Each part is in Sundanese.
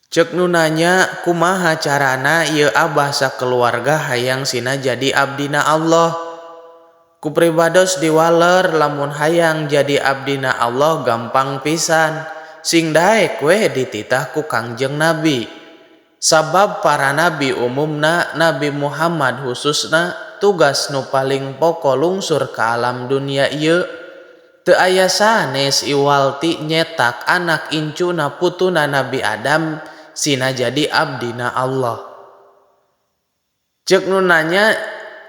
Cek nu nanya kumaha carana ieu abah sakeluarga hayang sina jadi abdina Allah. Ku pribados diwaler lamun hayang jadi abdina Allah gampang pisan. Sing daek we dititah ku Kangjeng Nabi. Sabab para nabi umumna Nabi Muhammad khususna tugas nu paling pokok lungsur ke alam dunia ieu. Teu aya sanes iwalti nyetak anak incuna putuna Nabi Adam sina jadi abdina Allah. Cek nu nanya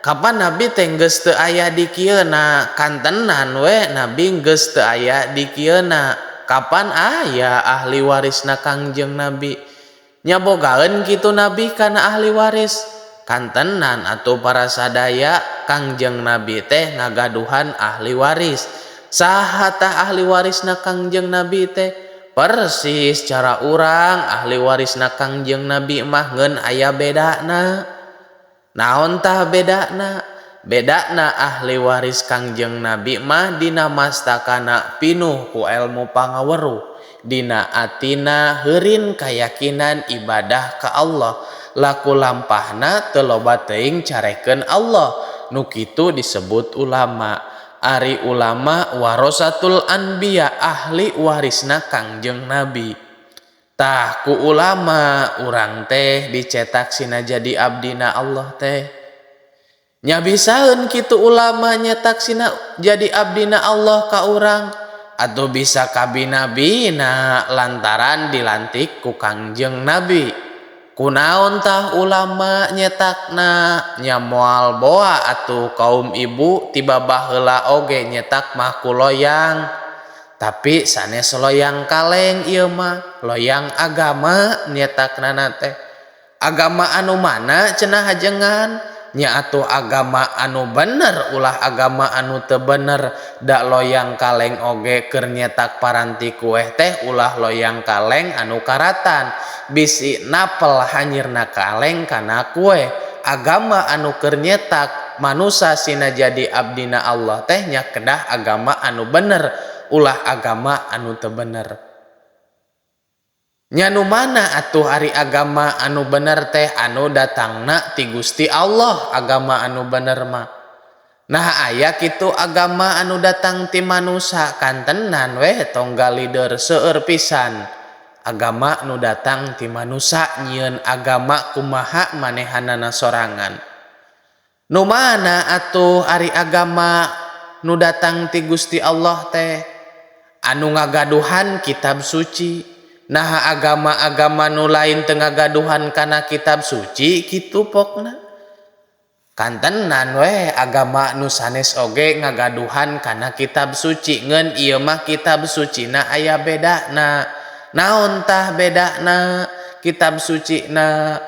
kapan Nabi teh geus teu aya di kieuna, kantenan we Nabi geus teu aya di kieuna. Kapan aya ahli warisna Kangjeng Nabi? Nyabogaeun kitu Nabi kana ahli waris? Kantenan atuh para sadaya Kangjeng Nabi teh ngagaduhan ahli waris. Saha tah ahli warisna Kangjeng Nabi teh? Persis cara urang ahli warisna Kangjeng Nabi mah ngeun aya bedana. Naon tah bedana? Bedana ahli waris Kangjeng Nabi mah dina mastakana pinuh ku ilmu pangaweruh, dina atina heurin kayakinan ibadah ka Allah, laku lampahna teu loba teuing carekeun Allah. Nu kitu disebut ulama. Ari ulama warasatul anbiya, ahli warisna Kangjeng Nabi. Tah ku ulama urang teh dicetak sina jadi abdina Allah teh. Nya bisaeun kitu ulama nyetak sina jadi abdina Allah ka urang, atuh bisa kabina-bina lantaran dilantik ku Kangjeng Nabi. Kunaon tah ulama nyetakna? Nya moal boa atuh kaum ibu tiba baheula oge nyetak mah ku loyang. Tapi sanes loyang kaleng ieu mah, loyang agama nyetakna teh. Agama anu mana cenah hajengan? Nya atuh agama anu bener ulah agama anu teu bener. Da loyang kaleng oge keur nyetak paranti kueh teh ulah loyang kaleng anu karatan. Bisi napel hanyirna kaleng kana kue. Agama anu keur nyetak manusia sina jadi abdina Allah teh nya kedah agama anu bener ulah agama anu teu bener. Nya nu mana atuh ari agama anu bener teh? Anu datangna ti Gusti Allah agama anu bener mah. Nah aya kitu agama anu datang ti manusia, kantenan we tong galideur seueur pisan. Agama nu datang ti manusia nyieun agama kumaha manehanana sorangan. Nu mana atuh ari agama nu datang ti Gusti Allah teh? Anu ngagaduhan kitab suci. Nah agama-agama nu lain teu ngagaduhan kana kitab suci kitu pokna. Kantenan we agama nu sanes oge ngagaduhan kana kitab suci, ngeun ieu mah kitab sucina aya bedana. Naon tah bedana? Kitab sucina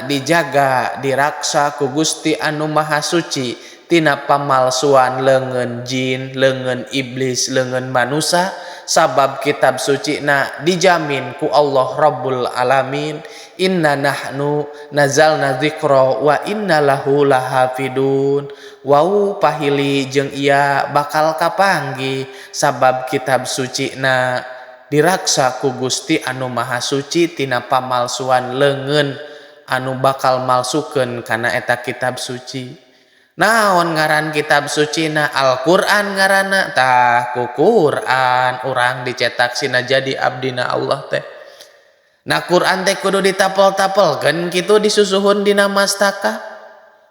dijaga diraksa ku Gusti anu Maha Suci tina pamalsuan leungeun jin, leungeun iblis, leungeun manusia. Sabab kitab sucina dijamin ku Allah Rabbul Alamin. Inna nahnu nazalna dzikra wa inna lahu lahafidun. Wau pahili jeung ia bakal kapanggih sabab kitab sucina diraksa ku Gusti anu Maha Suci tina pamalsuan leungeun anu bakal malsukeun kana eta kitab suci. Naon ngaran kitab sucina? Al-Qur'an ngaranna. Tah ku Qur'an urang dicetak sina jadi abdina Allah teh. Nah Qur'an teh kudu ditapel-tapelkeun kitu disusuhun dina mastaka.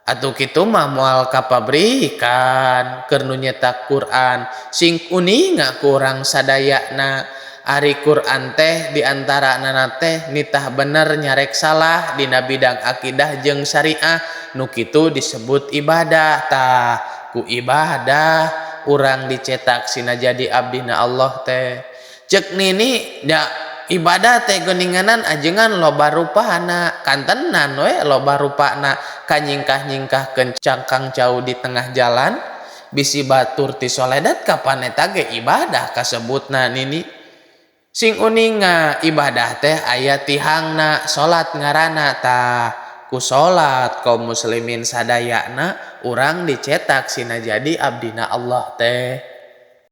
Atuh kitu mah moal ka pabrikan keur nu nyetak Qur'an. Sing uninga ku urang sadayana ari Qur'an teh diantarana teh nitah bener nyarek salah dina bidang akidah jeung syariah. Nu kitu disebut ibadah. Tah ku ibadah urang dicetak sina jadi abdina Allah teh. Cek nini da ibadah teh geuninganan ajengan loba rupana, kantenan we loba rupana. Kanyingkah-nyingkahkeun cangkang jauh di tengah jalan bisi batur ti soledat kapan eta ge ibadah kasebutna nini. Sing uninga ibadah teh aya tihangna, salat ngaranna. Tah ku salat kaum muslimin sadayana urang dicetak sina jadi abdina Allah teh.